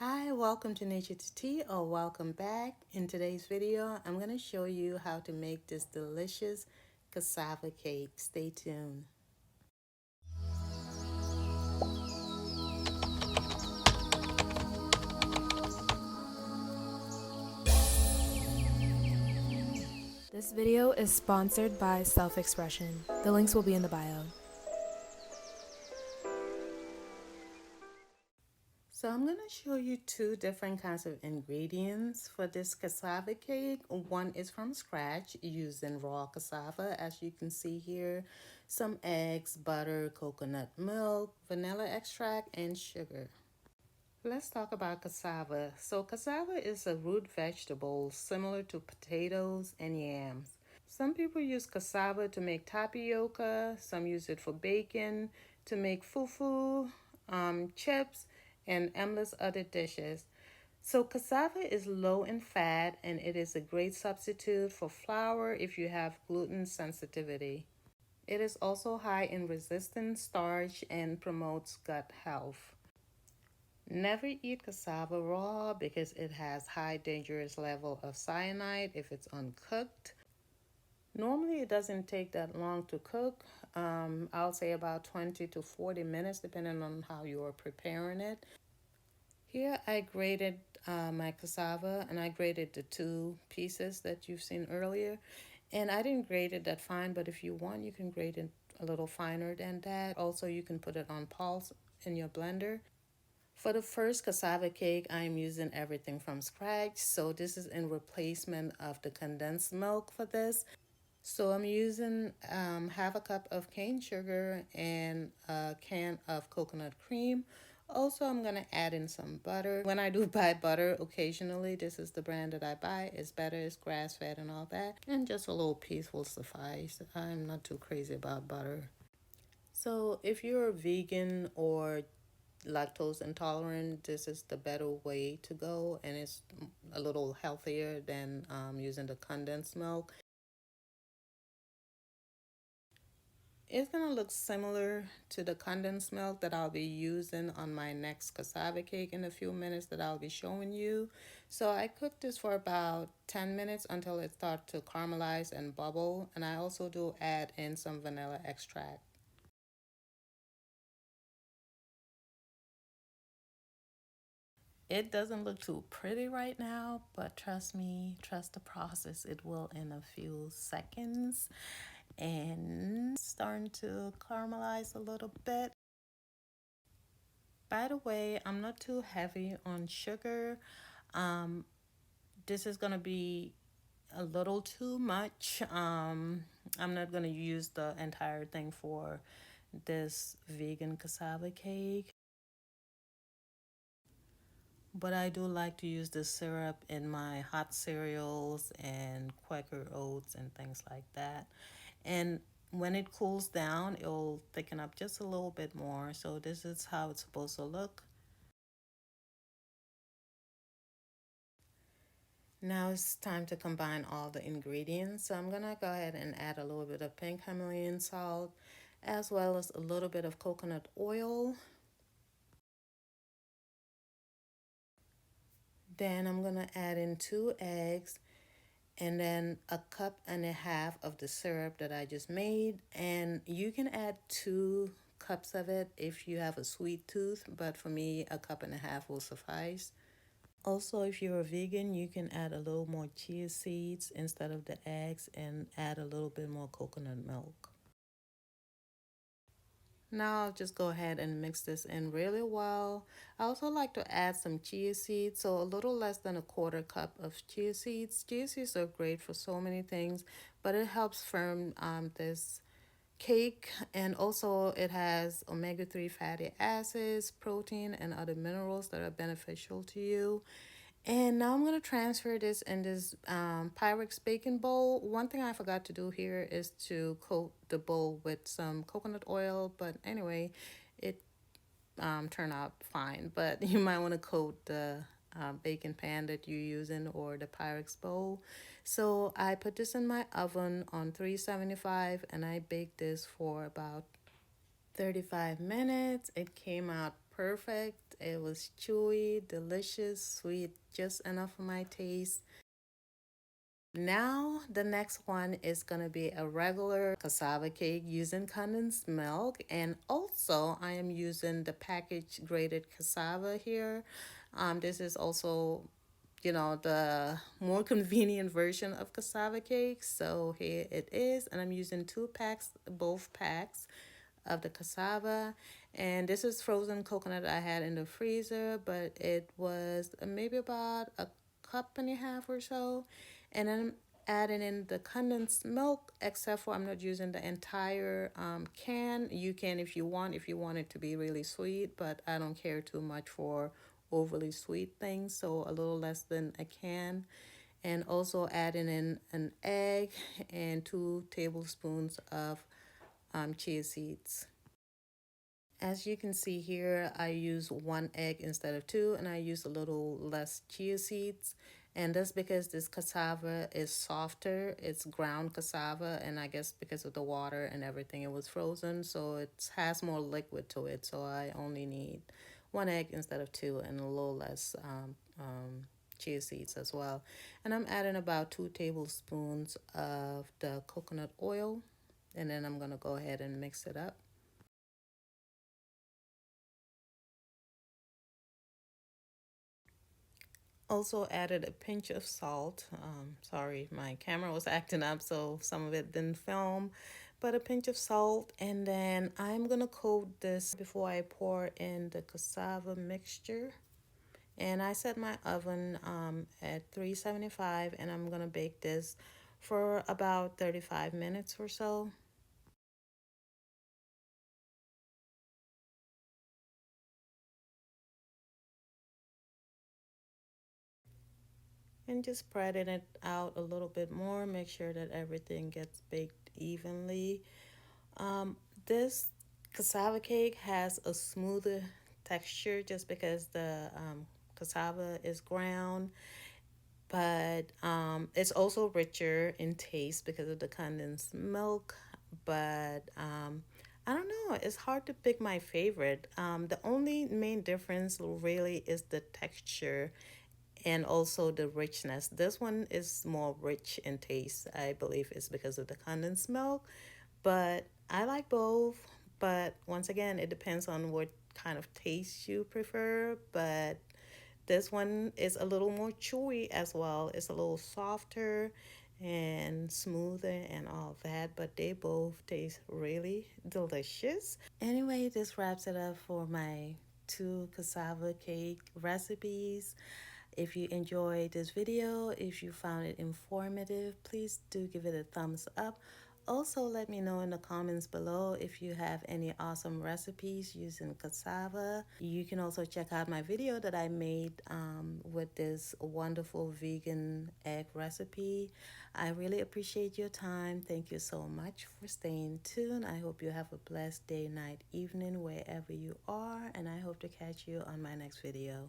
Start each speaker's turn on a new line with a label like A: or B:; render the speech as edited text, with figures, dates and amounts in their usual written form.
A: Hi, welcome to Nature to Tea, or welcome back. In today's video, I'm going to show you how to make this delicious cassava cake. Stay tuned.
B: This video is sponsored by Self-Expression. The links will be in the bio.
A: So I'm going to show you two different kinds of ingredients for this cassava cake. One is from scratch using raw cassava, as you can see here, some eggs, butter, coconut milk, vanilla extract, and sugar. Let's talk about cassava. So cassava is a root vegetable similar to potatoes and yams. Some people use cassava to make tapioca, some use it for bacon, to make fufu, chips, and endless other dishes. So cassava is low in fat and it is a great substitute for flour if you have gluten sensitivity. It is also high in resistant starch and promotes gut health. Never eat cassava raw because it has high dangerous level of cyanide if it's uncooked. Normally it doesn't take that long to cook. I'll say about 20 to 40 minutes depending on how you are preparing it. Here I grated my cassava, and I grated the two pieces that you've seen earlier. And I didn't grate it that fine, but if you want, you can grate it a little finer than that. Also, you can put it on pulse in your blender. For the first cassava cake, I'm using everything from scratch. So this is in replacement of the condensed milk for this. So I'm using half a cup of cane sugar and a can of coconut cream. Also, I'm going to add in some butter. When I do buy butter occasionally, this is the brand that I buy. It's better, it's grass-fed and all that. And just a little piece will suffice. I'm not too crazy about butter. So if you're a vegan or lactose intolerant, this is the better way to go, and it's a little healthier than using the condensed milk. It's going to look similar to the condensed milk that I'll be using on my next cassava cake in a few minutes that I'll be showing you. So I cooked this for about 10 minutes until it starts to caramelize and bubble. And I also do add in some vanilla extract. It doesn't look too pretty right now, but trust me, trust the process. It will in a few seconds. And starting to caramelize a little bit. By the way, I'm not too heavy on sugar. Um, this is going to be a little too much. I'm not going to use the entire thing for this vegan cassava cake. But I do like to use this syrup in my hot cereals and Quaker oats and things like that. And when it cools down, it'll thicken up just a little bit more. So this is how it's supposed to look. Now it's time to combine all the ingredients. So I'm gonna go ahead and add a little bit of pink Himalayan salt, as well as a little bit of coconut oil. Then I'm gonna add in 2 eggs and then a cup and a half of the syrup that I just made. And you can add 2 cups of it if you have a sweet tooth, but for me, a cup and a half will suffice. Also, if you're a vegan, you can add a little more chia seeds instead of the eggs and add a little bit more coconut milk. Now I'll just go ahead and mix this in really well. I also like to add some chia seeds, so a little less than a quarter cup of chia seeds. Chia seeds are great for so many things, but it helps firm this cake, and also it has omega-3 fatty acids, protein, and other minerals that are beneficial to you. And now I'm going to transfer this in this Pyrex baking bowl. One thing I forgot to do here is to coat the bowl with some coconut oil. But anyway, it turned out fine. But you might want to coat the baking pan that you're using or the Pyrex bowl. So I put this in my oven on 375 and I baked this for about 35 minutes. It came out perfect. It was chewy, delicious, sweet, just enough for my taste. Now, the next one is going to be a regular cassava cake using condensed milk. And also, I am using the packaged grated cassava here. This is also, the more convenient version of cassava cake. So here it is. And I'm using two packs, both packs of the cassava. And this is frozen coconut I had in the freezer, but it was maybe about a cup and a half or so. And then adding in the condensed milk, except for I'm not using the entire can. You can if you want it to be really sweet, but I don't care too much for overly sweet things, so a little less than a can. And also adding in an egg and 2 tablespoons of chia seeds. As you can see here, I use 1 egg instead of two, and I use a little less chia seeds. And that's because this cassava is softer. It's ground cassava, and I guess because of the water and everything, it was frozen, so it has more liquid to it. So I only need 1 egg instead of two, and a little less chia seeds as well. And I'm adding about 2 tablespoons of the coconut oil, and then I'm gonna go ahead and mix it up. Also added a pinch of salt. Sorry, my camera was acting up, so some of it didn't film. But a pinch of salt, and then I'm gonna coat this before I pour in the cassava mixture. And I set my oven at 375, and I'm gonna bake this for about 35 minutes or so. And just spreading it out a little bit more, make sure that everything gets baked evenly. Um, this cassava cake has a smoother texture just because the cassava is ground, but it's also richer in taste because of the condensed milk. But I don't know, it's hard to pick my favorite. The only main difference really is the texture and also the richness. This one is more rich in taste. I believe it's because of the condensed milk, but I like both. But once again, it depends on what kind of taste you prefer. But this one is a little more chewy as well. It's a little softer and smoother and all that, but they both taste really delicious. Anyway, this wraps it up for my two cassava cake recipes. If you enjoyed this video, if you found it informative, please do give it a thumbs up. Also, let me know in the comments below if you have any awesome recipes using cassava. You can also check out my video that I made with this wonderful vegan egg recipe. I really appreciate your time. Thank you so much for staying tuned. I hope you have a blessed day, night, evening, wherever you are, and I hope to catch you on my next video.